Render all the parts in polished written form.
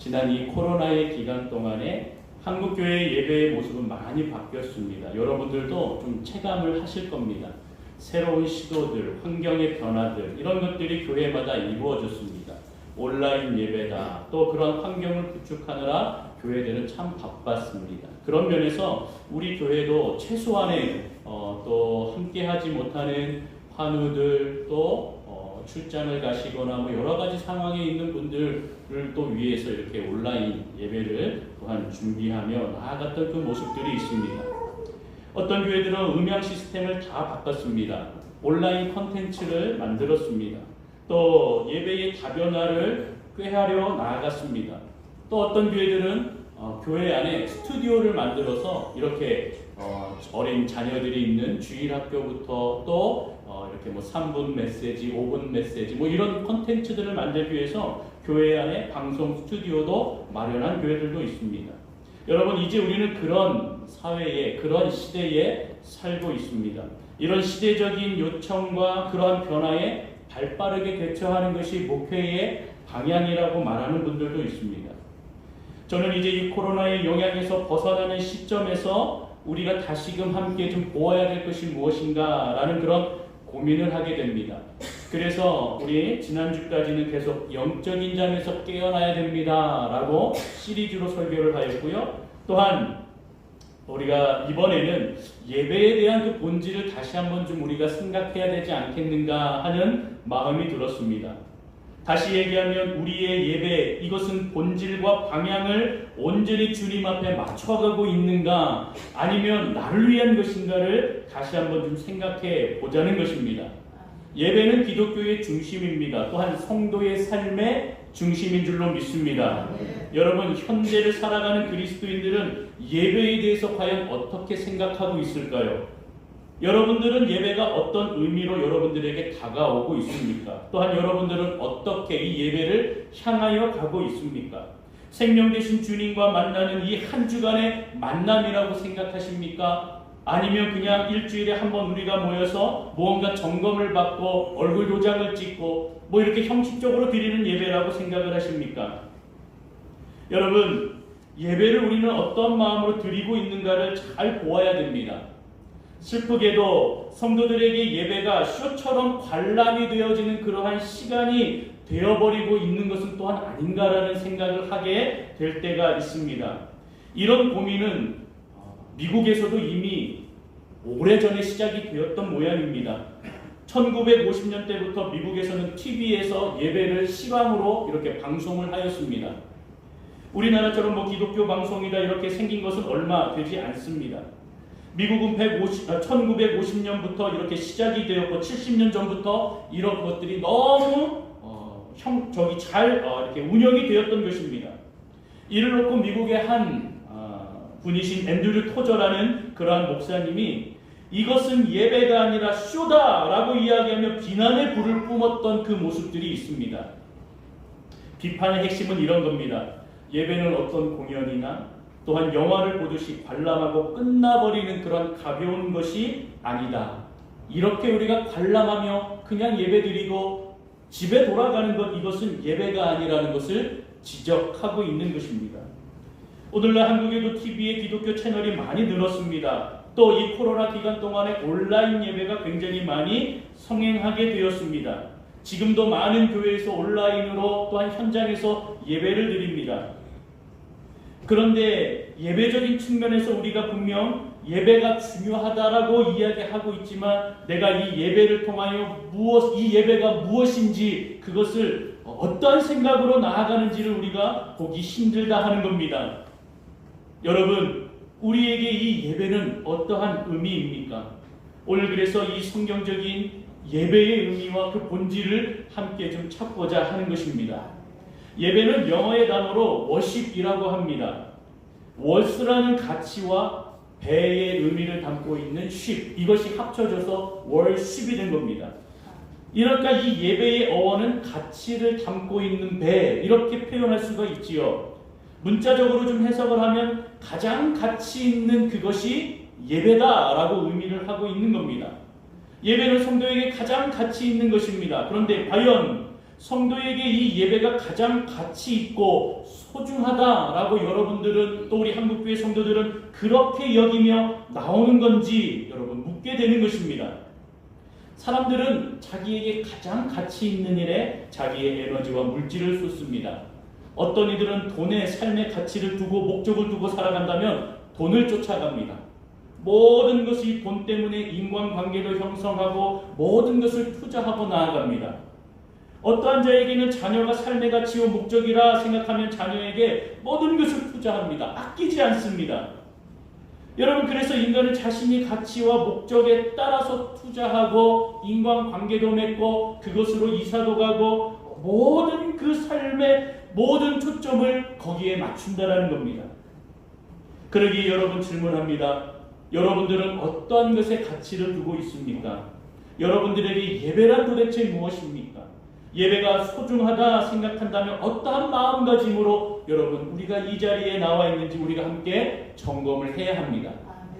지난 이 코로나의 기간 동안에 한국교회 예배의 모습은 많이 바뀌었습니다. 여러분들도 좀 체감을 하실 겁니다. 새로운 시도들, 환경의 변화들 이런 것들이 교회마다 이루어졌습니다. 온라인 예배다. 또 그런 환경을 구축하느라 교회들은 참 바빴습니다. 그런 면에서 우리 교회도 최소한의 또 함께하지 못하는 환우들 또 출장을 가시거나 뭐 여러 가지 상황에 있는 분들을 또 위해서 이렇게 온라인 예배를 또한 준비하며 나아갔던 그 모습들이 있습니다. 어떤 교회들은 음향 시스템을 다 바꿨습니다. 온라인 컨텐츠를 만들었습니다. 또 예배의 다변화를 꾀하려 나아갔습니다. 또 어떤 교회들은 교회 안에 스튜디오를 만들어서 이렇게 어린 자녀들이 있는 주일학교부터 또 이렇게 뭐 3분 메시지, 5분 메시지 뭐 이런 콘텐츠들을 만들기 위해서 교회 안에 방송 스튜디오도 마련한 교회들도 있습니다. 여러분 이제 우리는 그런 사회에 그런 시대에 살고 있습니다. 이런 시대적인 요청과 그러한 변화에 발빠르게 대처하는 것이 목회의 방향이라고 말하는 분들도 있습니다. 저는 이제 이 코로나의 영향에서 벗어나는 시점에서 우리가 다시금 함께 좀 보아야 될 것이 무엇인가라는 그런 고민을 하게 됩니다. 그래서 우리 지난주까지는 계속 영적인 잠에서 깨어나야 됩니다 라고 시리즈로 설교를 하였고요. 또한 우리가 이번에는 예배에 대한 그 본질을 다시 한번 좀 우리가 생각해야 되지 않겠는가 하는 마음이 들었습니다. 다시 얘기하면 우리의 예배, 이것은 본질과 방향을 온전히 주님 앞에 맞춰가고 있는가 아니면 나를 위한 것인가를 다시 한번 좀 생각해 보자는 것입니다. 예배는 기독교의 중심입니다. 또한 성도의 삶의 중심인 줄로 믿습니다. 여러분 현재를 살아가는 그리스도인들은 예배에 대해서 과연 어떻게 생각하고 있을까요? 여러분들은 예배가 어떤 의미로 여러분들에게 다가오고 있습니까? 또한 여러분들은 어떻게 이 예배를 향하여 가고 있습니까? 생명 되신 주님과 만나는 이 한 주간의 만남이라고 생각하십니까? 아니면 그냥 일주일에 한 번 우리가 모여서 무언가 점검을 받고 얼굴 도장을 찍고 뭐 이렇게 형식적으로 드리는 예배라고 생각을 하십니까? 여러분 예배를 우리는 어떤 마음으로 드리고 있는가를 잘 보아야 됩니다. 슬프게도 성도들에게 예배가 쇼처럼 관람이 되어지는 그러한 시간이 되어버리고 있는 것은 또한 아닌가라는 생각을 하게 될 때가 있습니다. 이런 고민은 미국에서도 이미 오래전에 시작이 되었던 모양입니다. 1950년대부터 미국에서는 TV에서 예배를 실황으로 이렇게 방송을 하였습니다. 우리나라처럼 뭐 기독교 방송이다 이렇게 생긴 것은 얼마 되지 않습니다. 미국은 1950년부터 이렇게 시작이 되었고 70년 전부터 이런 것들이 너무 이렇게 운영이 되었던 것입니다. 이를 놓고 미국의 한 분이신 앤드류 토저라는 그러한 목사님이 이것은 예배가 아니라 쇼다라고 이야기하며 비난의 불을 뿜었던 그 모습들이 있습니다. 비판의 핵심은 이런 겁니다. 예배는 어떤 공연이나 또한 영화를 보듯이 관람하고 끝나버리는 그런 가벼운 것이 아니다. 이렇게 우리가 관람하며 그냥 예배드리고 집에 돌아가는 것 이것은 예배가 아니라는 것을 지적하고 있는 것입니다. 오늘날 한국에도 TV에 기독교 채널이 많이 늘었습니다. 또 이 코로나 기간 동안에 온라인 예배가 굉장히 많이 성행하게 되었습니다. 지금도 많은 교회에서 온라인으로 또한 현장에서 예배를 드립니다. 그런데 예배적인 측면에서 우리가 분명 예배가 중요하다라고 이야기하고 있지만 내가 이 예배를 통하여 이 예배가 무엇인지 그것을 어떠한 생각으로 나아가는지를 우리가 보기 힘들다 하는 겁니다. 여러분 우리에게 이 예배는 어떠한 의미입니까? 오늘 그래서 이 성경적인 예배의 의미와 그 본질을 함께 좀 찾고자 하는 것입니다. 예배는 영어의 단어로 worship이라고 합니다. 월스라는 가치와 배의 의미를 담고 있는 ship, 이것이 합쳐져서 worship이 된 겁니다. 이러니까 이 예배의 어원은 가치를 담고 있는 배, 이렇게 표현할 수가 있지요. 문자적으로 좀 해석을 하면 가장 가치 있는 그것이 예배다라고 의미를 하고 있는 겁니다. 예배는 성도에게 가장 가치 있는 것입니다. 그런데 과연 성도에게 이 예배가 가장 가치 있고 소중하다라고 여러분들은 또 우리 한국교회 성도들은 그렇게 여기며 나오는 건지 여러분 묻게 되는 것입니다. 사람들은 자기에게 가장 가치 있는 일에 자기의 에너지와 물질을 쏟습니다. 어떤 이들은 돈에 삶의 가치를 두고 목적을 두고 살아간다면 돈을 쫓아갑니다. 모든 것이 돈 때문에 인간관계도 형성하고 모든 것을 투자하고 나아갑니다. 어떠한 자에게는 자녀가 삶의 가치와 목적이라 생각하면 자녀에게 모든 것을 투자합니다. 아끼지 않습니다. 여러분, 그래서 인간은 자신이 가치와 목적에 따라서 투자하고 인간관계도 맺고 그것으로 이사도 가고 모든 그 삶의 모든 초점을 거기에 맞춘다라는 겁니다. 그러기에 여러분 질문합니다. 여러분들은 어떠한 것에 가치를 두고 있습니까? 여러분들에게 예배란 도대체 무엇입니까? 예배가 소중하다 생각한다면 어떠한 마음가짐으로 여러분 우리가 이 자리에 나와 있는지 우리가 함께 점검을 해야 합니다.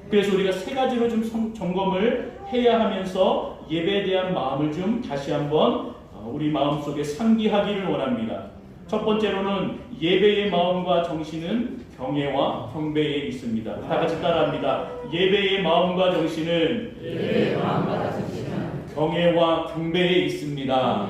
그래서 우리가 세 가지로 좀 점검을 해야 하면서 예배에 대한 마음을 좀 다시 한번 우리 마음속에 상기하기를 원합니다. 첫 번째로는 예배의 마음과 정신은 경외와 경배에 있습니다. 다 같이 따라합니다. 예배의 마음과 정신은 경외와 경배에 있습니다.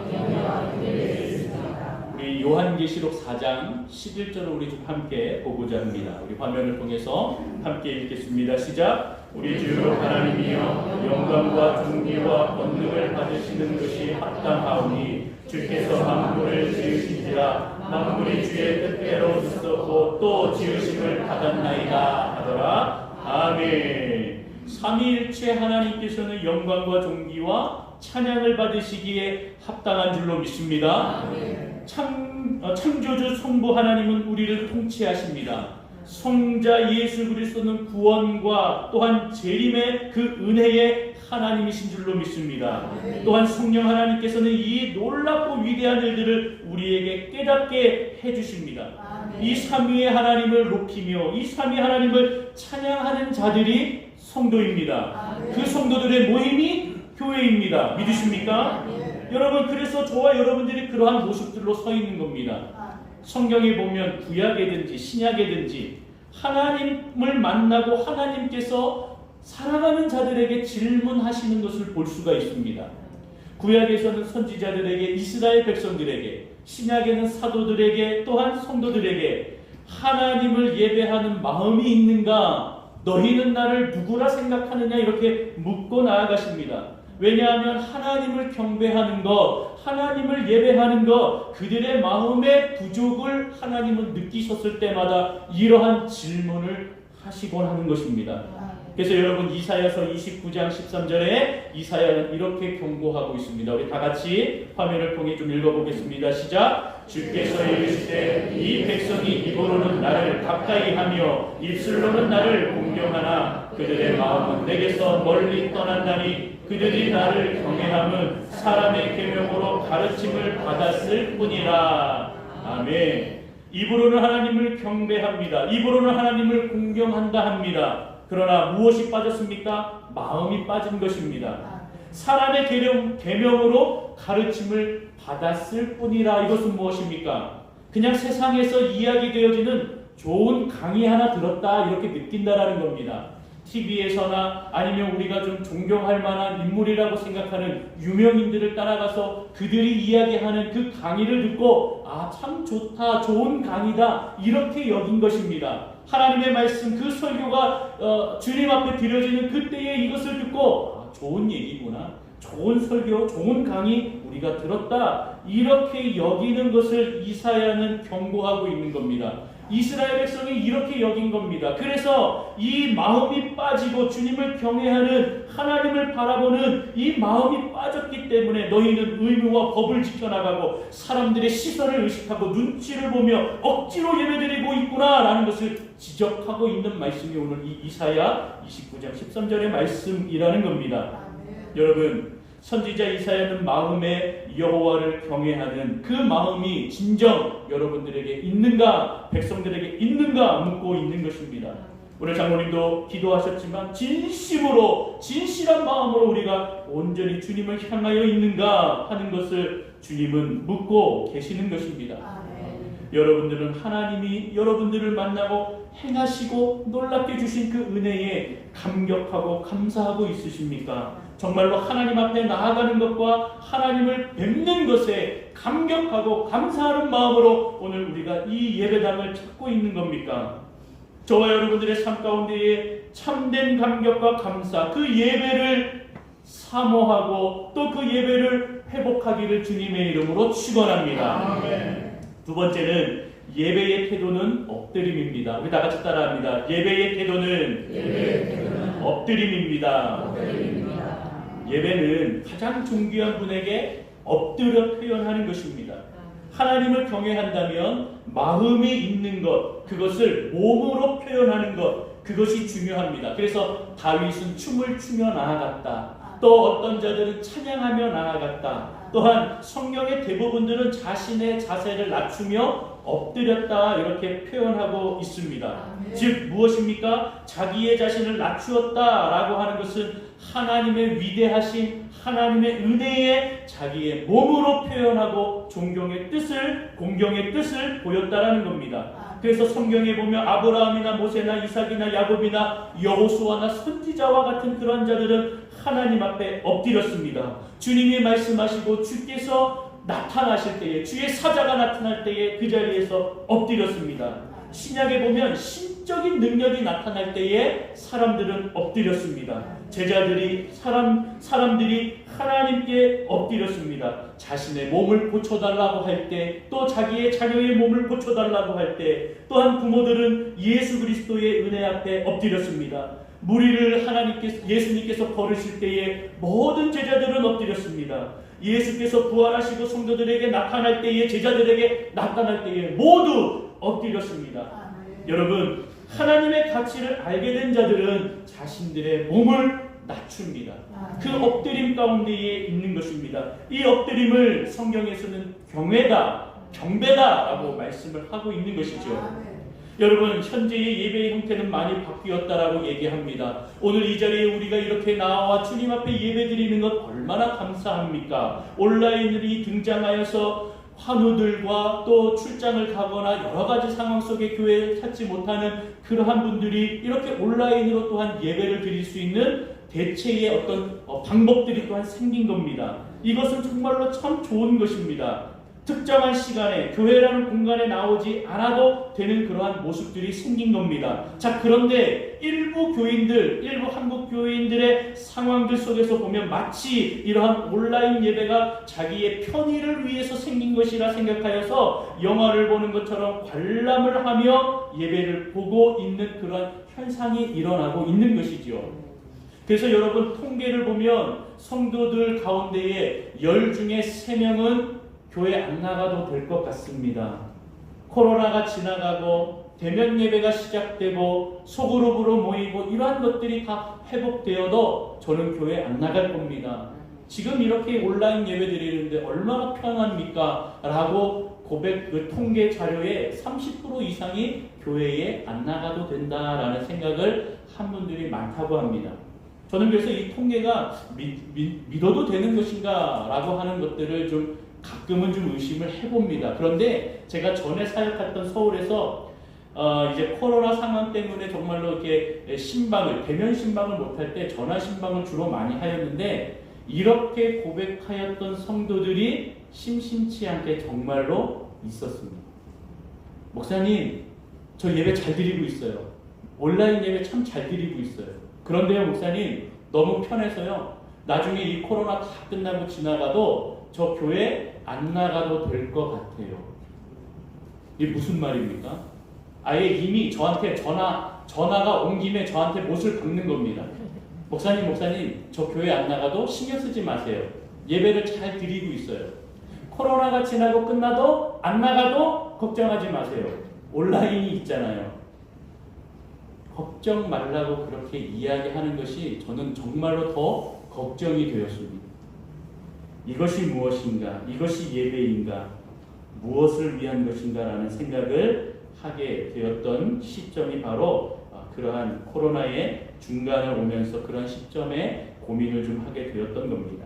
우리 요한계시록 4장 11절을 우리 좀 함께 보고자 합니다. 우리 화면을 통해서 함께 읽겠습니다. 시작. 우리 주 하나님이여 영광과 존귀와 권능을 받으시는 것이 합당하오니 주께서 만물을 지으신지라 만물이 주의 뜻대로 있었고 또 지으심을 받았나이다 하더라. 아멘. 삼위일체 하나님께서는 영광과 존귀와 찬양을 받으시기에 합당한 줄로 믿습니다. 창조주 성부 하나님은 우리를 통치하십니다. 성자 예수 그리스도는 구원과 또한 재림의 그 은혜의 하나님이신 줄로 믿습니다. 또한 성령 하나님께서는 이 놀랍고 위대한 일들을 우리에게 깨닫게 해주십니다. 이 삼위의 하나님을 높이며 이 삼위 하나님을 찬양하는 자들이 성도입니다. 그 성도들의 모임이 교회입니다. 믿으십니까? 여러분, 그래서 저와 여러분들이 그러한 모습들로 서 있는 겁니다. 성경에 보면 구약이든지 신약이든지 하나님을 만나고 하나님께서 사랑하는 자들에게 질문하시는 것을 볼 수가 있습니다. 구약에서는 선지자들에게, 이스라엘 백성들에게, 신약에는 사도들에게, 또한 성도들에게 하나님을 예배하는 마음이 있는가? 너희는 나를 누구라 생각하느냐? 이렇게 묻고 나아가십니다. 왜냐하면 하나님을 경배하는 것, 하나님을 예배하는 것, 그들의 마음의 부족을 하나님은 느끼셨을 때마다 이러한 질문을 하시곤 하는 것입니다. 그래서 여러분 이사야서 29장 13절에 이사야는 이렇게 경고하고 있습니다. 우리 다 같이 화면을 통해 좀 읽어보겠습니다. 시작. 주께서 이르시되 이 백성이 입으로는 나를 가까이 하며 입술로는 나를 공경하나 그들의 마음은 내게서 멀리 떠난다니 그들이 나를 경외함은 사람의 계명으로 가르침을 받았을 뿐이라. 아멘. 입으로는 하나님을 경배합니다. 입으로는 하나님을 공경한다 합니다. 그러나 무엇이 빠졌습니까? 마음이 빠진 것입니다. 사람의 계명으로 가르침을 받았을 뿐이라. 이것은 무엇입니까? 그냥 세상에서 이야기되어지는 좋은 강의 하나 들었다 이렇게 느낀다라는 겁니다. TV에서나 아니면 우리가 좀 존경할 만한 인물이라고 생각하는 유명인들을 따라가서 그들이 이야기하는 그 강의를 듣고 아, 참 좋다, 좋은 강의다 이렇게 여긴 것입니다. 하나님의 말씀, 그 설교가 주님 앞에 드려지는 그때에 이것을 듣고 아, 좋은 얘기구나, 좋은 설교, 좋은 강의 우리가 들었다 이렇게 여기는 것을 이사야는 경고하고 있는 겁니다. 이스라엘 백성이 이렇게 여긴 겁니다. 그래서 이 마음이 빠지고 주님을 경외하는 하나님을 바라보는 이 마음이 빠졌기 때문에 너희는 의무와 법을 지켜나가고 사람들의 시선을 의식하고 눈치를 보며 억지로 예배드리고 있구나 라는 것을 지적하고 있는 말씀이 오늘 이 이사야 29장 13절의 말씀이라는 겁니다. 여러분, 선지자 이사야는 마음에 여호와를 경외하는 그 마음이 진정 여러분들에게 있는가, 백성들에게 있는가 묻고 있는 것입니다. 오늘 장로님도 기도하셨지만 진심으로, 진실한 마음으로 우리가 온전히 주님을 향하여 있는가 하는 것을 주님은 묻고 계시는 것입니다. 여러분들은 하나님이 여러분들을 만나고 행하시고 놀랍게 주신 그 은혜에 감격하고 감사하고 있으십니까? 정말로 하나님 앞에 나아가는 것과 하나님을 뵙는 것에 감격하고 감사하는 마음으로 오늘 우리가 이 예배당을 찾고 있는 겁니까? 저와 여러분들의 삶 가운데에 참된 감격과 감사, 그 예배를 사모하고 또 그 예배를 회복하기를 주님의 이름으로 축원합니다. 두 번째는 예배의 태도는 엎드림입니다. 우리 다 같이 따라합니다. 예배의 태도는 엎드림입니다. 예배는 가장 존귀한 분에게 엎드려 표현하는 것입니다. 하나님을 경외한다면 마음이 있는 것, 그것을 몸으로 표현하는 것, 그것이 중요합니다. 그래서 다윗은 춤을 추며 나아갔다. 또 어떤 자들은 찬양하며 나아갔다. 또한 성경의 대부분들은 자신의 자세를 낮추며 엎드렸다 이렇게 표현하고 있습니다. 즉 무엇입니까? 자기의 자신을 낮추었다라고 하는 것은 하나님의 위대하신 하나님의 은혜에 자기의 몸으로 표현하고 존경의 뜻을, 공경의 뜻을 보였다라는 겁니다. 그래서 성경에 보면 아브라함이나 모세나 이삭이나 야곱이나 여호수아나 선지자와 같은 그런 자들은 하나님 앞에 엎드렸습니다. 주님이 말씀하시고 주께서 나타나실 때에, 주의 사자가 나타날 때에 그 자리에서 엎드렸습니다. 신약에 보면 신적인 능력이 나타날 때에 사람들은 엎드렸습니다. 제자들이 사람들이 하나님께 엎드렸습니다. 자신의 몸을 고쳐달라고 할 때, 또 자기의 자녀의 몸을 고쳐달라고 할 때, 또한 부모들은 예수 그리스도의 은혜 앞에 엎드렸습니다. 무리를 예수님께서 걸으실 때에 모든 제자들은 엎드렸습니다. 예수께서 부활하시고 성도들에게 나타날 때에, 제자들에게 나타날 때에 모두 엎드렸습니다. 여러분, 하나님의 가치를 알게 된 자들은 자신들의 몸을 낮춥니다. 그 엎드림 가운데에 있는 것입니다. 이 엎드림을 성경에서는 경배다라고 말씀을 하고 있는 것이죠. 여러분, 현재의 예배의 형태는 많이 바뀌었다라고 얘기합니다. 오늘 이 자리에 우리가 이렇게 나와 주님 앞에 예배드리는 것 얼마나 감사합니까? 온라인이 등장하여서 환우들과 또 출장을 가거나 여러 가지 상황 속에 교회에 찾지 못하는 그러한 분들이 이렇게 온라인으로 또한 예배를 드릴 수 있는 대체의 어떤 방법들이 또한 생긴 겁니다. 이것은 정말로 참 좋은 것입니다. 특정한 시간에 교회라는 공간에 나오지 않아도 되는 그러한 모습들이 생긴 겁니다. 자, 그런데 일부 한국 교인들의 상황들 속에서 보면 마치 이러한 온라인 예배가 자기의 편의를 위해서 생긴 것이라 생각하여서 영화를 보는 것처럼 관람을 하며 예배를 보고 있는 그러한 현상이 일어나고 있는 것이죠. 그래서 여러분, 통계를 보면 성도들 가운데에 10 중에 3명은 교회 안 나가도 될 것 같습니다. 코로나가 지나가고 대면 예배가 시작되고 소그룹으로 모이고 이러한 것들이 다 회복되어도 저는 교회 안 나갈 겁니다. 지금 이렇게 온라인 예배 드리는데 얼마나 편합니까? 라고 그 통계 자료에 30% 이상이 교회에 안 나가도 된다라는 생각을 한 분들이 많다고 합니다. 저는 그래서 이 통계가 믿어도 되는 것인가 라고 하는 것들을 좀 가끔은 좀 의심을 해봅니다. 그런데 제가 전에 사역했던 서울에서 이제 코로나 상황 때문에 정말로 이렇게 대면 신방을 못할 때 전화 신방을 주로 많이 하였는데, 이렇게 고백하였던 성도들이 심심치 않게 정말로 있었습니다. 목사님, 저 예배 잘 드리고 있어요. 온라인 예배 참 잘 드리고 있어요. 그런데요, 목사님, 너무 편해서요, 나중에 이 코로나 다 끝나고 지나가도 저 교회 안 나가도 될 것 같아요. 이게 무슨 말입니까? 아예 이미 저한테 전화가 온 김에 저한테 못을 박는 겁니다. 목사님, 저 교회 안 나가도 신경 쓰지 마세요. 예배를 잘 드리고 있어요. 코로나가 지나고 끝나도 안 나가도 걱정하지 마세요. 온라인이 있잖아요. 걱정 말라고 그렇게 이야기하는 것이 저는 정말로 더 걱정이 되었습니다. 이것이 무엇인가? 이것이 예배인가? 무엇을 위한 것인가? 라는 생각을 하게 되었던 시점이 바로 그러한 코로나의 중간을 오면서 그런 시점에 고민을 좀 하게 되었던 겁니다.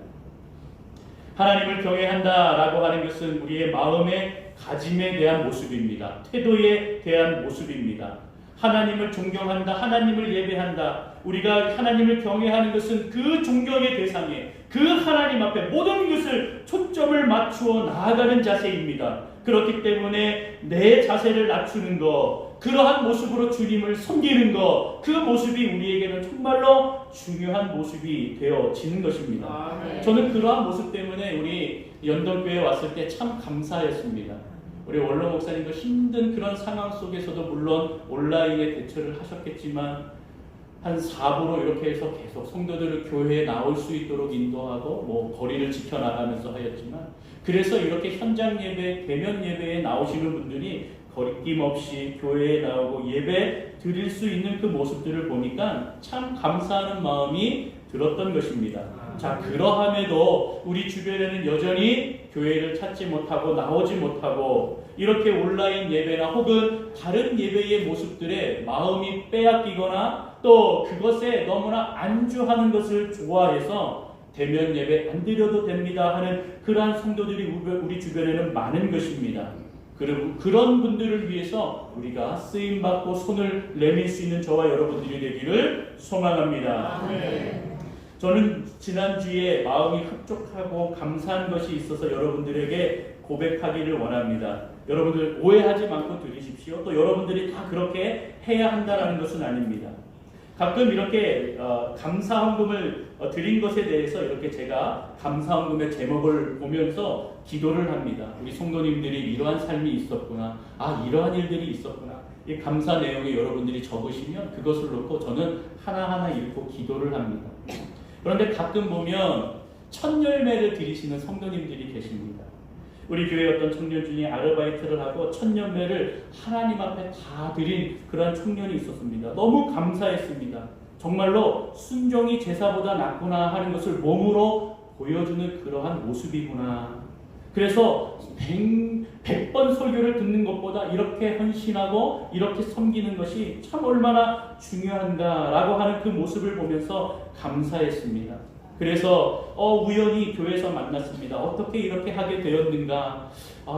하나님을 경외한다라고 하는 것은 우리의 마음의 가짐에 대한 모습입니다. 태도에 대한 모습입니다. 하나님을 존경한다, 하나님을 예배한다. 우리가 하나님을 경외하는 것은 그 존경의 대상에 그 하나님 앞에 모든 것을 초점을 맞추어 나아가는 자세입니다. 그렇기 때문에 내 자세를 낮추는 것, 그러한 모습으로 주님을 섬기는 것, 그 모습이 우리에게는 정말로 중요한 모습이 되어지는 것입니다. 저는 그러한 모습 때문에 우리 연동교회에 왔을 때 참 감사했습니다. 우리 원로 목사님도 힘든 그런 상황 속에서도 물론 온라인에 대처를 하셨겠지만 한 4부로 이렇게 해서 계속 성도들을 교회에 나올 수 있도록 인도하고 뭐 거리를 지켜나가면서 하였지만, 그래서 이렇게 현장 예배, 대면 예배에 나오시는 분들이 거리낌 없이 교회에 나오고 예배 드릴 수 있는 그 모습들을 보니까 참 감사하는 마음이 들었던 것입니다. 자, 그러함에도 우리 주변에는 여전히 교회를 찾지 못하고 나오지 못하고 이렇게 온라인 예배나 혹은 다른 예배의 모습들에 마음이 빼앗기거나 또 그것에 너무나 안주하는 것을 좋아해서 대면 예배 안 드려도 됩니다 하는 그러한 성도들이 우리 주변에는 많은 것입니다. 그리고 그런 분들을 위해서 우리가 쓰임받고 손을 내밀 수 있는 저와 여러분들이 되기를 소망합니다. 저는 지난주에 마음이 흡족하고 감사한 것이 있어서 여러분들에게 고백하기를 원합니다. 여러분들 오해하지 말고 들으십시오. 또 여러분들이 다 그렇게 해야 한다는 것은 아닙니다. 가끔 이렇게 감사헌금을 드린 것에 대해서 이렇게 제가 감사헌금의 제목을 보면서 기도를 합니다. 우리 성도님들이 이러한 삶이 있었구나, 이러한 일들이 있었구나. 이 감사 내용에 여러분들이 적으시면 그것을 놓고 저는 하나하나 읽고 기도를 합니다. 그런데 가끔 보면 첫 열매를 드리시는 성도님들이 계십니다. 우리 교회 어떤 청년 중에 아르바이트를 하고 첫 열매를 하나님 앞에 다 드린 그러한 청년이 있었습니다. 너무 감사했습니다. 정말로 순종이 제사보다 낫구나 하는 것을 몸으로 보여주는 그러한 모습이구나. 그래서 100번 설교를 듣는 것보다 이렇게 헌신하고 이렇게 섬기는 것이 참 얼마나 중요한가라고 하는 그 모습을 보면서 감사했습니다. 그래서 우연히 교회에서 만났습니다. 어떻게 이렇게 하게 되었는가?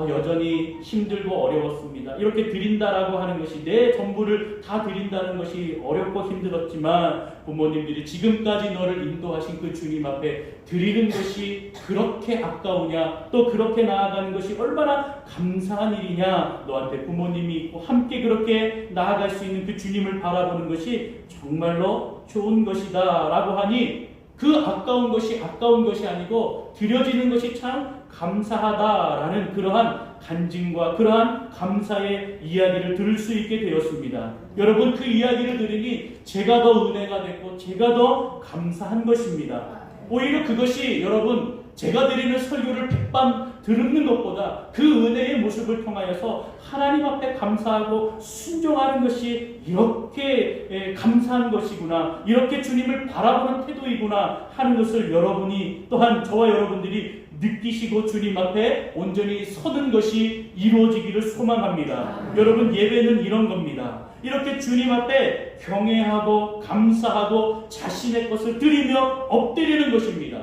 여전히 힘들고 어려웠습니다. 이렇게 드린다라고 하는 것이 내 전부를 다 드린다는 것이 어렵고 힘들었지만 부모님들이 지금까지 너를 인도하신 그 주님 앞에 드리는 것이 그렇게 아까우냐? 또 그렇게 나아가는 것이 얼마나 감사한 일이냐? 너한테 부모님이 있고 함께 그렇게 나아갈 수 있는 그 주님을 바라보는 것이 정말로 좋은 것이다 라고 하니 그 아까운 것이 아니고 드려지는 것이 참 감사하다라는 그러한 간증과 그러한 감사의 이야기를 들을 수 있게 되었습니다. 여러분, 그 이야기를 들으니 제가 더 은혜가 됐고 제가 더 감사한 것입니다. 오히려 그것이 여러분 제가 드리는 설교를 100번 듣는 것보다 그 은혜의 모습을 통하여서 하나님 앞에 감사하고 순종하는 것이 이렇게 감사한 것이구나, 이렇게 주님을 바라보는 태도이구나 하는 것을 여러분이 또한 저와 여러분들이 느끼시고 주님 앞에 온전히 서는 것이 이루어지기를 소망합니다. 여러분, 예배는 이런 겁니다. 이렇게 주님 앞에 경외하고 감사하고 자신의 것을 드리며 엎드리는 것입니다.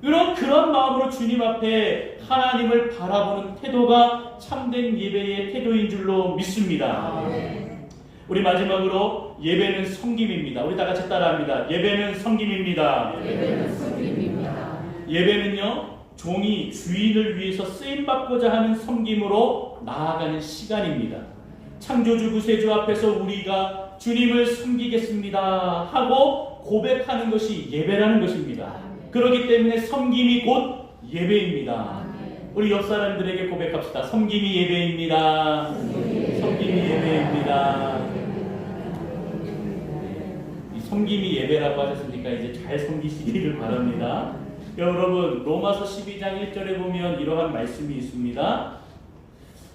그런 마음으로 주님 앞에 하나님을 바라보는 태도가 참된 예배의 태도인 줄로 믿습니다. 우리 마지막으로 예배는 섬김입니다. 우리 다 같이 따라합니다. 예배는 섬김입니다. 예배는요, 종이 주인을 위해서 쓰임받고자 하는 섬김으로 나아가는 시간입니다. 창조주 구세주 앞에서 우리가 주님을 섬기겠습니다 하고 고백하는 것이 예배라는 것입니다. 그렇기 때문에 섬김이 곧 예배입니다. 우리 옆 사람들에게 고백합시다. 섬김이 예배입니다. 섬김이 예배입니다. 이 섬김이 예배라고 하셨으니까 이제 잘 섬기시기를 바랍니다. 여러분, 로마서 12장 1절에 보면 이러한 말씀이 있습니다.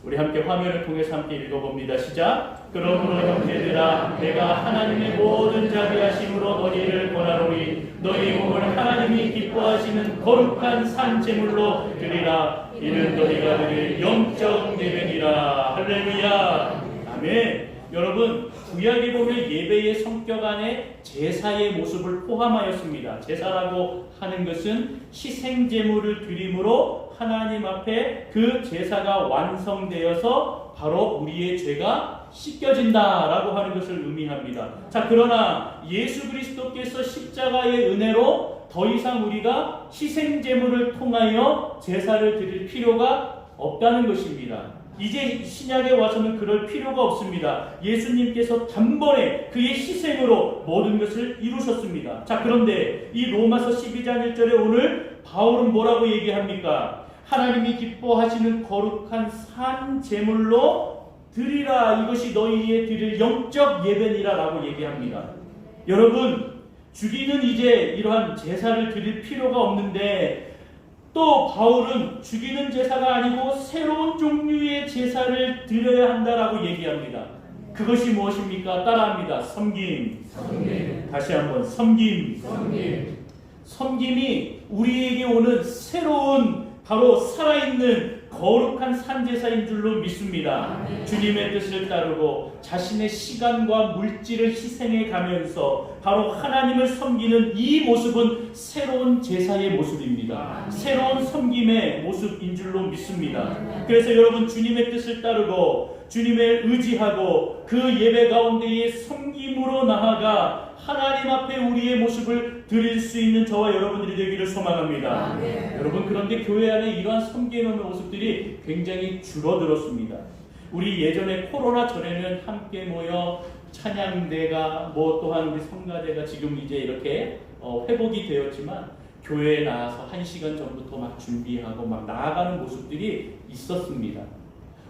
우리 함께 화면을 통해서 함께 읽어봅니다. 시작. 그러므로 형제들아, 내가 하나님의 모든 자비하심으로 너희를 권하노니 너희 몸을 하나님이 기뻐하시는 거룩한 산 제물로 드리라. 이는 너희가 드릴 영적 예배니라. 할렐루야. 아멘. 여러분, 구약에 보면 예배의 성격 안에 제사의 모습을 포함하였습니다. 제사라고 하는 것은 희생제물을 드림으로 하나님 앞에 그 제사가 완성되어서 바로 우리의 죄가 씻겨진다라고 하는 것을 의미합니다. 자, 그러나 예수 그리스도께서 십자가의 은혜로 더 이상 우리가 희생제물을 통하여 제사를 드릴 필요가 없다는 것입니다. 이제 신약에 와서는 그럴 필요가 없습니다. 예수님께서 단번에 그의 희생으로 모든 것을 이루셨습니다. 자, 그런데 이 로마서 12장 1절에 오늘 바울은 뭐라고 얘기합니까? 하나님이 기뻐하시는 거룩한 산 제물로 드리라, 이것이 너희의 드릴 영적 예배니라 라고 얘기합니다. 여러분, 주기는 이제 이러한 제사를 드릴 필요가 없는데, 또 바울은 죽이는 제사가 아니고 새로운 종류의 제사를 드려야 한다라고 얘기합니다. 그것이 무엇입니까? 따라합니다. 섬김. 다시 한번 섬김. 섬김이 우리에게 오는 새로운 바로 살아있는 거룩한 산제사인 줄로 믿습니다. 주님의 뜻을 따르고 자신의 시간과 물질을 희생해 가면서 바로 하나님을 섬기는 이 모습은 새로운 제사의 모습입니다. 새로운 섬김의 모습인 줄로 믿습니다. 그래서 여러분, 주님의 뜻을 따르고 주님을 의지하고 그 예배 가운데의 섬김으로 나아가 하나님 앞에 우리의 모습을 드릴 수 있는 저와 여러분들이 되기를 소망합니다. 여러분, 그런데 교회 안에 이러한 섬김의 모습들이 굉장히 줄어들었습니다. 우리 예전에 코로나 전에는 함께 모여 찬양대가 또한 우리 성가대가 지금 이제 이렇게 회복이 되었지만 교회에 나와서 1시간 전부터 막 준비하고 막 나아가는 모습들이 있었습니다.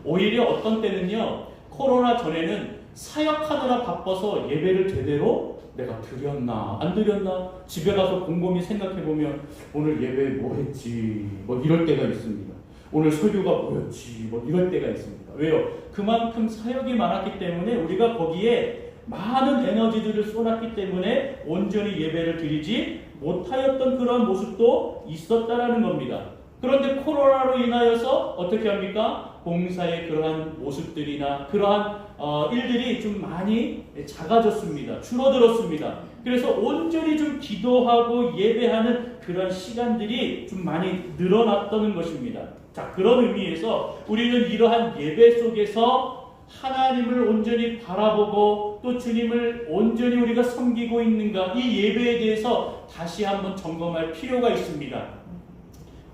오히려 어떤 때는요, 코로나 전에는 사역하느라 바빠서 예배를 제대로 내가 드렸나 안 드렸나 집에 가서 곰곰이 생각해보면 오늘 예배 뭐 했지 이럴 때가 있습니다. 오늘 설교가 뭐였지 이럴 때가 있습니다. 왜요? 그만큼 사역이 많았기 때문에 우리가 거기에 많은 에너지들을 쏟았기 때문에 온전히 예배를 드리지 못하였던 그런 모습도 있었다라는 겁니다. 그런데 코로나로 인하여서 어떻게 합니까? 봉사의 그러한 모습들이나 그러한 일들이 좀 많이 작아졌습니다. 줄어들었습니다. 그래서 온전히 좀 기도하고 예배하는 그런 시간들이 좀 많이 늘어났다는 것입니다. 자, 그런 의미에서 우리는 이러한 예배 속에서 하나님을 온전히 바라보고 또 주님을 온전히 우리가 섬기고 있는가, 이 예배에 대해서 다시 한번 점검할 필요가 있습니다.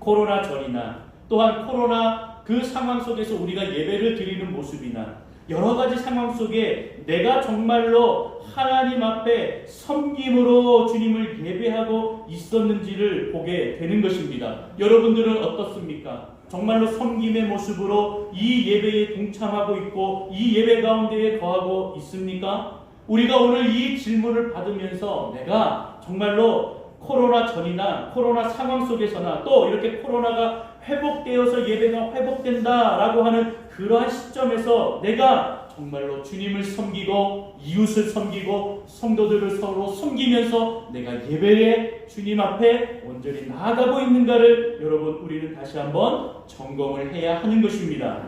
코로나 전이나 또한 코로나 그 상황 속에서 우리가 예배를 드리는 모습이나 여러 가지 상황 속에 내가 정말로 하나님 앞에 섬김으로 주님을 예배하고 있었는지를 보게 되는 것입니다. 여러분들은 어떻습니까? 정말로 섬김의 모습으로 이 예배에 동참하고 있고 이 예배 가운데에 거하고 있습니까? 우리가 오늘 이 질문을 받으면서 내가 정말로 코로나 전이나 코로나 상황 속에서나 또 이렇게 코로나가 회복되어서 예배가 회복된다라고 하는 그러한 시점에서 내가 정말로 주님을 섬기고 이웃을 섬기고 성도들을 서로 섬기면서 내가 예배에 주님 앞에 온전히 나아가고 있는가를 여러분, 우리는 다시 한번 점검을 해야 하는 것입니다.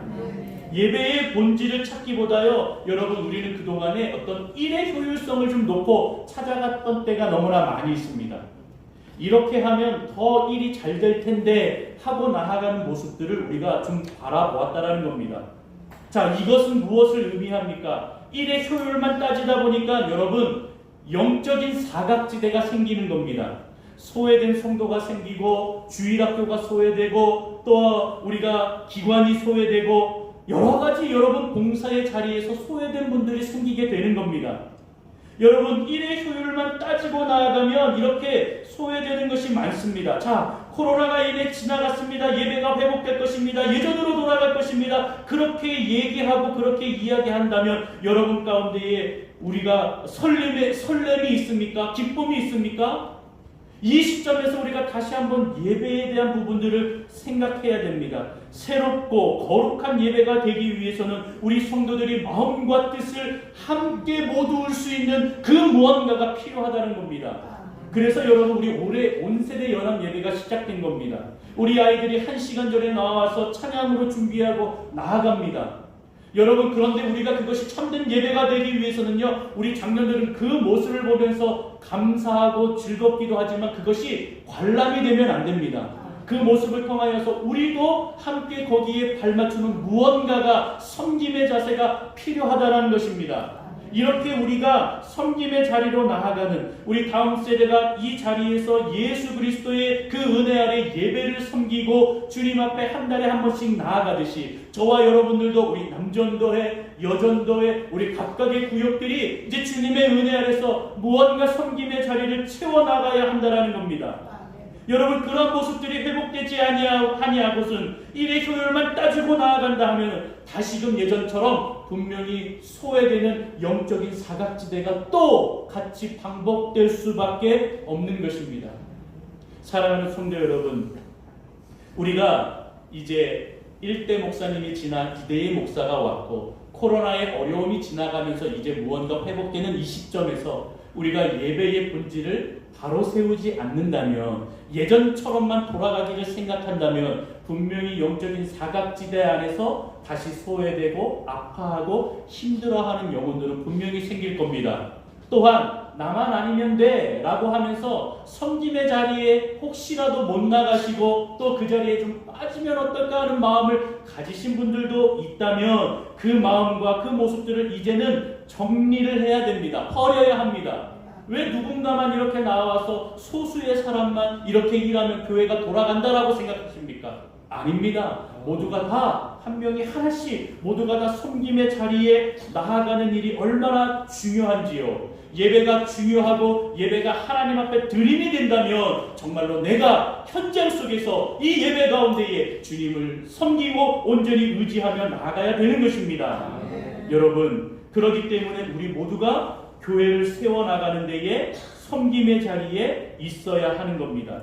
예배의 본질을 찾기보다요, 여러분, 우리는 그동안에 어떤 일의 효율성을 좀 놓고 찾아갔던 때가 너무나 많이 있습니다. 이렇게 하면 더 일이 잘 될 텐데 하고 나아가는 모습들을 우리가 좀 바라보았다라는 겁니다. 자, 이것은 무엇을 의미합니까? 일의 효율만 따지다 보니까 여러분, 영적인 사각지대가 생기는 겁니다. 소외된 성도가 생기고 주일학교가 소외되고 또 우리가 기관이 소외되고 여러 가지 여러분 봉사의 자리에서 소외된 분들이 생기게 되는 겁니다. 여러분, 일의 효율만 따지고 나아가면 이렇게 소외되는 것이 많습니다. 자, 코로나가 이제 지나갔습니다. 예배가 회복될 것입니다. 예전으로 돌아갈 것입니다. 그렇게 얘기하고 그렇게 이야기한다면 여러분 가운데에 우리가 설렘이 있습니까? 기쁨이 있습니까? 이 시점에서 우리가 다시 한번 예배에 대한 부분들을 생각해야 됩니다. 새롭고 거룩한 예배가 되기 위해서는 우리 성도들이 마음과 뜻을 함께 모두올 수 있는 그 무언가가 필요하다는 겁니다. 그래서 여러분, 우리 올해 온세대 연합 예배가 시작된 겁니다. 우리 아이들이 1시간 전에 나와서 찬양으로 준비하고 나아갑니다. 여러분, 그런데 우리가 그것이 참된 예배가 되기 위해서는요, 우리 장로들은 그 모습을 보면서 감사하고 즐겁기도 하지만 그것이 관람이 되면 안 됩니다. 그 모습을 통하여서 우리도 함께 거기에 발맞추는 무언가가, 섬김의 자세가 필요하다는 것입니다. 이렇게 우리가 섬김의 자리로 나아가는 우리 다음 세대가 이 자리에서 예수 그리스도의 그 은혜 아래 예배를 섬기고 주님 앞에 한 달에 한 번씩 나아가듯이, 저와 여러분들도 우리 남전도회, 여전도회, 우리 각각의 구역들이 이제 주님의 은혜 아래서 무언가 섬김의 자리를 채워나가야 한다는 겁니다. 여러분, 그런 모습들이 회복되지 아니하고선 일의 효율만 따지고 나아간다 하면 다시금 예전처럼 분명히 소외되는 영적인 사각지대가 또 같이 반복될 수밖에 없는 것입니다. 사랑하는 성도 여러분, 우리가 이제 1대 목사님이 지나 2대의 목사가 왔고 코로나의 어려움이 지나가면서 이제 무언가 회복되는 이 시점에서 우리가 예배의 본질을 바로 세우지 않는다면, 예전처럼만 돌아가기를 생각한다면 분명히 영적인 사각지대 안에서 다시 소외되고 아파하고 힘들어하는 영혼들은 분명히 생길 겁니다. 또한 나만 아니면 돼 라고 하면서 섬김의 자리에 혹시라도 못 나가시고 또 그 자리에 좀 빠지면 어떨까 하는 마음을 가지신 분들도 있다면 그 마음과 그 모습들을 이제는 정리를 해야 됩니다. 버려야 합니다. 왜 누군가만 이렇게 나와서 소수의 사람만 이렇게 일하면 교회가 돌아간다라고 생각하십니까? 아닙니다. 모두가 다 한 명이 하나씩 모두가 다 섬김의 자리에 나아가는 일이 얼마나 중요한지요. 예배가 중요하고 예배가 하나님 앞에 드림이 된다면 정말로 내가 현장 속에서 이 예배 가운데에 주님을 섬기고 온전히 의지하며 나아가야 되는 것입니다. 여러분, 그렇기 때문에 우리 모두가 교회를 세워나가는 데에 섬김의 자리에 있어야 하는 겁니다.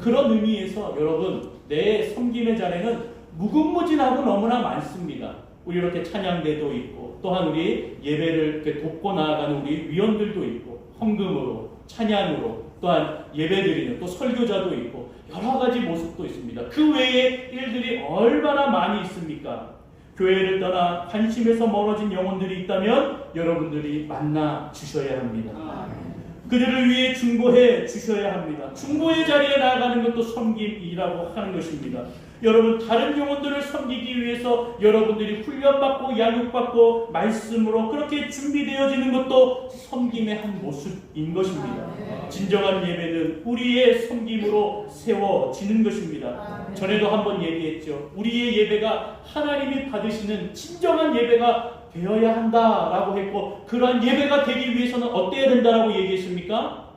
그런 의미에서 여러분, 내 섬김의 자리는 무궁무진하고 너무나 많습니다. 우리 이렇게 찬양대도 있고, 또한 우리 예배를 이렇게 돕고 나아가는 우리 위원들도 있고, 헌금으로, 찬양으로, 또한 예배드리는 또 설교자도 있고, 여러 가지 모습도 있습니다. 그 외에 일들이 얼마나 많이 있습니까? 교회를 떠나 관심에서 멀어진 영혼들이 있다면 여러분들이 만나 주셔야 합니다. 그들을 위해 중보해 주셔야 합니다. 중보의 자리에 나아가는 것도 섬김이라고 하는 것입니다. 여러분, 다른 영혼들을 섬기기 위해서 여러분들이 훈련받고 양육받고 말씀으로 그렇게 준비되어지는 것도 섬김의 한 모습인 것입니다. 진정한 예배는 우리의 섬김으로 세워지는 것입니다. 전에도 한번 얘기했죠. 우리의 예배가 하나님이 받으시는 진정한 예배가 되어야 한다라고 했고, 그러한 예배가 되기 위해서는 어때야 된다라고 얘기했습니까?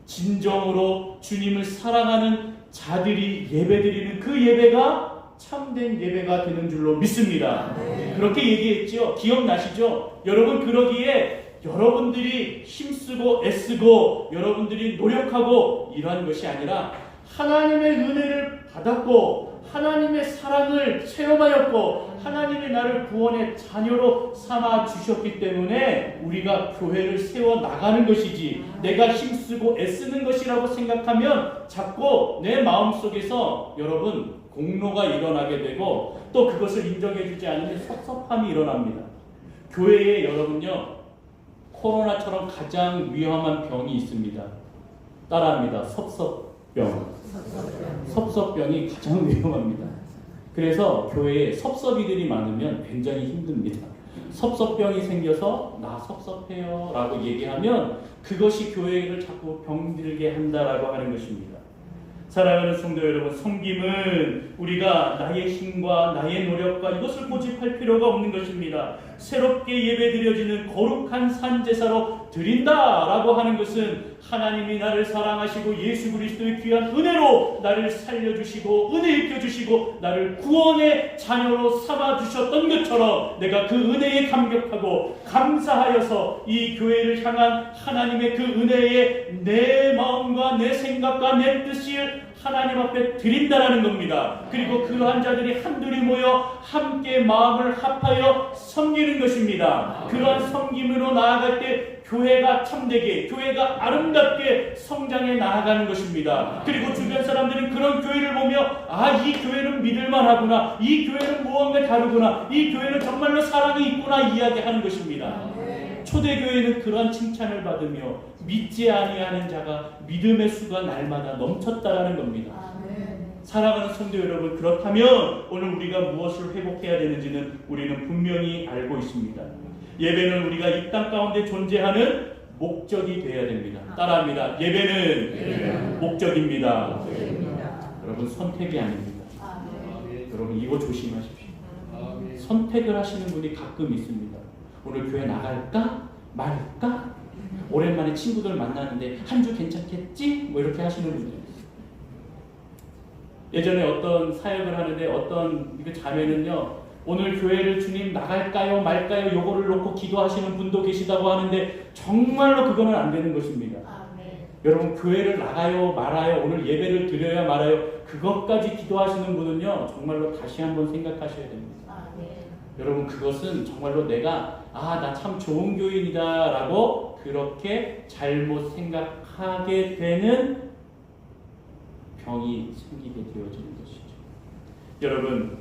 진정으로 주님을 사랑하는 자들이 예배드리는 그 예배가 참된 예배가 되는 줄로 믿습니다. 그렇게 얘기했죠. 기억나시죠? 여러분, 그러기에 여러분들이 힘쓰고 애쓰고 여러분들이 노력하고 이러한 것이 아니라 하나님의 은혜를 받았고 하나님의 사랑을 체험하였고 하나님이 나를 구원의 자녀로 삼아 주셨기 때문에 우리가 교회를 세워나가는 것이지, 내가 힘쓰고 애쓰는 것이라고 생각하면 자꾸 내 마음속에서 여러분 공로가 일어나게 되고 또 그것을 인정해 주지 않으면 섭섭함이 일어납니다. 교회에 여러분요, 코로나처럼 가장 위험한 병이 있습니다. 따라합니다. 섭섭병. 섭섭병이 가장 위험합니다. 그래서 교회에 섭섭이들이 많으면 굉장히 힘듭니다. 섭섭병이 생겨서 나 섭섭해요 라고 얘기하면 그것이 교회를 자꾸 병들게 한다라고 하는 것입니다. 사랑하는 성도 여러분, 섬김은 우리가 나의 힘과 나의 노력과 이것을 고집할 필요가 없는 것입니다. 새롭게 예배드려지는 거룩한 산제사로 드린다라고 하는 것은 하나님이 나를 사랑하시고 예수 그리스도의 귀한 은혜로 나를 살려주시고 은혜 입혀주시고 나를 구원의 자녀로 삼아주셨던 것처럼 내가 그 은혜에 감격하고 감사하여서 이 교회를 향한 하나님의 그 은혜에 내 마음과 내 생각과 내 뜻을 하나님 앞에 드린다라는 겁니다. 그리고 그러한 자들이 한둘이 모여 함께 마음을 합하여 섬기는 것입니다. 그러한 섬김으로 나아갈 때 교회가 참되게, 교회가 아름답게 성장해 나아가는 것입니다. 그리고 주변 사람들은 그런 교회를 보며 이 교회는 믿을만하구나, 이 교회는 무언가 다르구나, 이 교회는 정말로 사랑이 있구나 이야기하는 것입니다. 초대교회는 그런 칭찬을 받으며 믿지 아니하는 자가 믿음의 수가 날마다 넘쳤다라는 겁니다. 사랑하는 성도 여러분, 그렇다면 오늘 우리가 무엇을 회복해야 되는지는 우리는 분명히 알고 있습니다. 예배는 우리가 이 땅 가운데 존재하는 목적이 되어야 됩니다. 따라합니다. 예배는 목적입니다. 여러분, 선택이 아닙니다. 여러분, 이거 조심하십시오. 선택을 하시는 분이 가끔 있습니다. 오늘 교회 나갈까? 말까? 오랜만에 친구들 만나는데 한 주 괜찮겠지? 뭐 이렇게 하시는 분들 있어요. 예전에 어떤 사역을 하는데 어떤 자매는요, 오늘 교회를 주님 나갈까요 말까요 요거를 놓고 기도하시는 분도 계시다고 하는데 정말로 그거는 안 되는 것입니다. 여러분, 교회를 나가요 말아요, 오늘 예배를 드려야 말아요, 그것까지 기도하시는 분은요 정말로 다시 한번 생각하셔야 됩니다. 여러분, 그것은 정말로 내가 나 참 좋은 교인이다 라고 그렇게 잘못 생각하게 되는 병이 생기게 되어지는 것이죠. 여러분,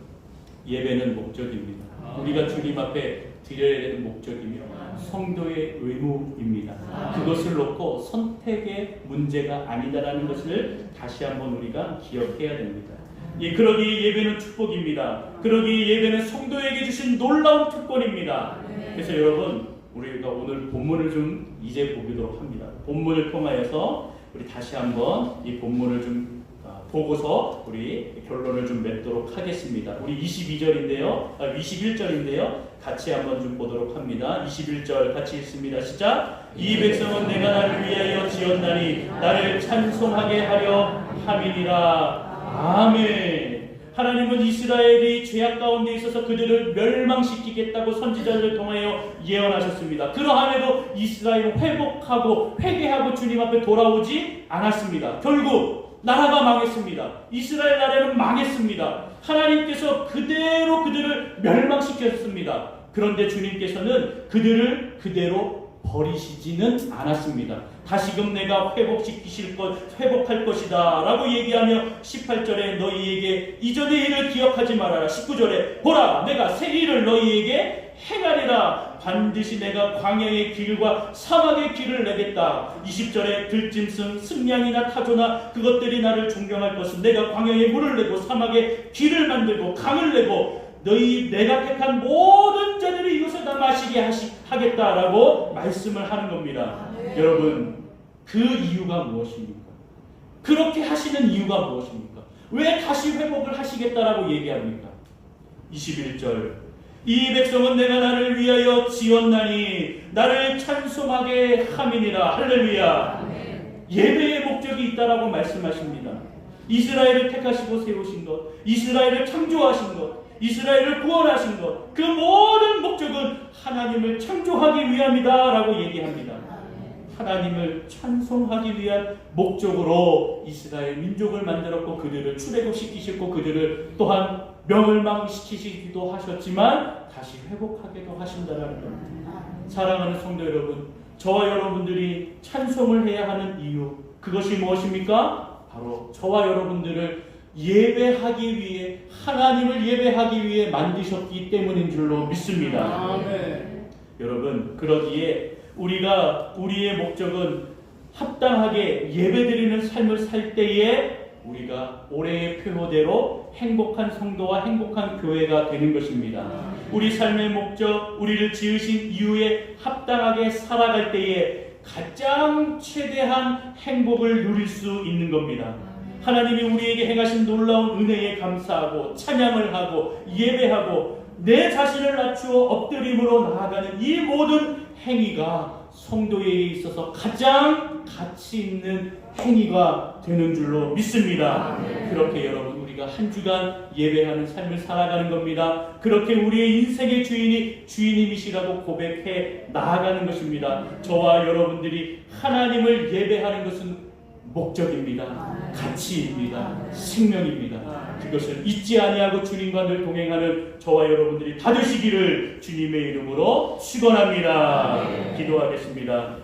예배는 목적입니다. 우리가 주님 앞에 드려야 되는 목적이며 성도의 의무입니다. 그것을 놓고 선택의 문제가 아니다라는 것을 다시 한번 우리가 기억해야 됩니다. 그러기에 예배는 축복입니다. 그러기에 예배는 성도에게 주신 놀라운 특권입니다. 그래서 여러분, 우리가 오늘 본문을 좀 이제 보도록 합니다. 본문을 통하여서 우리 다시 한번 이 본문을 좀 보고서 우리 결론을 좀 맺도록 하겠습니다. 우리 21절인데요. 같이 한번 좀 보도록 합니다. 21절 같이 읽습니다. 시작. 이 백성은 내가 나를 위하여 지었나니 나를 찬송하게 하려 함이니라. 아멘. 하나님은 이스라엘이 죄악 가운데 있어서 그들을 멸망시키겠다고 선지자들을 통하여 예언하셨습니다. 그러함에도 이스라엘은 회복하고 회개하고 주님 앞에 돌아오지 않았습니다. 결국 나라가 망했습니다. 이스라엘 나라는 망했습니다. 하나님께서 그대로 그들을 멸망시켰습니다. 그런데 주님께서는 그들을 그대로 버리시지는 않았습니다. 다시금 내가 회복할 것이다 라고 얘기하며 18절에 너희에게 이전의 일을 기억하지 말아라. 19절에 보라, 내가 새 일을 너희에게 행하리라. 반드시 내가 광야의 길과 사막의 길을 내겠다. 20절에 들짐승, 승냥이나 타조나 그것들이 나를 존경할 것은 내가 광야에 물을 내고 사막에 길을 만들고 강을 내고 너희 내가 택한 모든 자들이 이것을 다 마시게 하겠다라고 말씀을 하는 겁니다. 여러분, 그 이유가 무엇입니까? 그렇게 하시는 이유가 무엇입니까? 왜 다시 회복을 하시겠다라고 얘기합니까? 21절, 이 백성은 내가 나를 위하여 지었나니 나를 찬송하게 함이니라. 할렐루야. 예배의 목적이 있다라고 말씀하십니다. 이스라엘을 택하시고 세우신 것, 이스라엘을 창조하신 것, 이스라엘을 구원하신 것, 그 모든 목적은 하나님을 창조하기 위함이다 라고 얘기합니다. 하나님을 찬송하기 위한 목적으로 이스라엘 민족을 만들었고 그들을 출애굽시키셨고 그들을 또한 멸망시키시기도 하셨지만 다시 회복하게도 하신다라는 겁니다. 사랑하는 성도 여러분, 저와 여러분들이 찬송을 해야 하는 이유, 그것이 무엇입니까? 바로 저와 여러분들을 예배하기 위해, 하나님을 예배하기 위해 만드셨기 때문인 줄로 믿습니다. 여러분, 그러기에 우리의 목적은 합당하게 예배드리는 삶을 살 때에 우리가 올해의 표호대로 행복한 성도와 행복한 교회가 되는 것입니다. 우리 삶의 목적, 우리를 지으신 이유에 합당하게 살아갈 때에 가장 최대한 행복을 누릴 수 있는 겁니다. 하나님이 우리에게 행하신 놀라운 은혜에 감사하고 찬양을 하고 예배하고 내 자신을 낮추어 엎드림으로 나아가는 이 모든 행위가 성도에게 있어서 가장 가치 있는 행위가 되는 줄로 믿습니다. 그렇게 여러분, 우리가 한 주간 예배하는 삶을 살아가는 겁니다. 그렇게 우리의 인생의 주인이 주인님이시라고 고백해 나아가는 것입니다. 저와 여러분들이 하나님을 예배하는 것은 목적입니다. 가치입니다. 생명입니다. 그것을 잊지 아니하고 주님과 늘 동행하는 저와 여러분들이 다 되시기를 주님의 이름으로 축원합니다. 기도하겠습니다.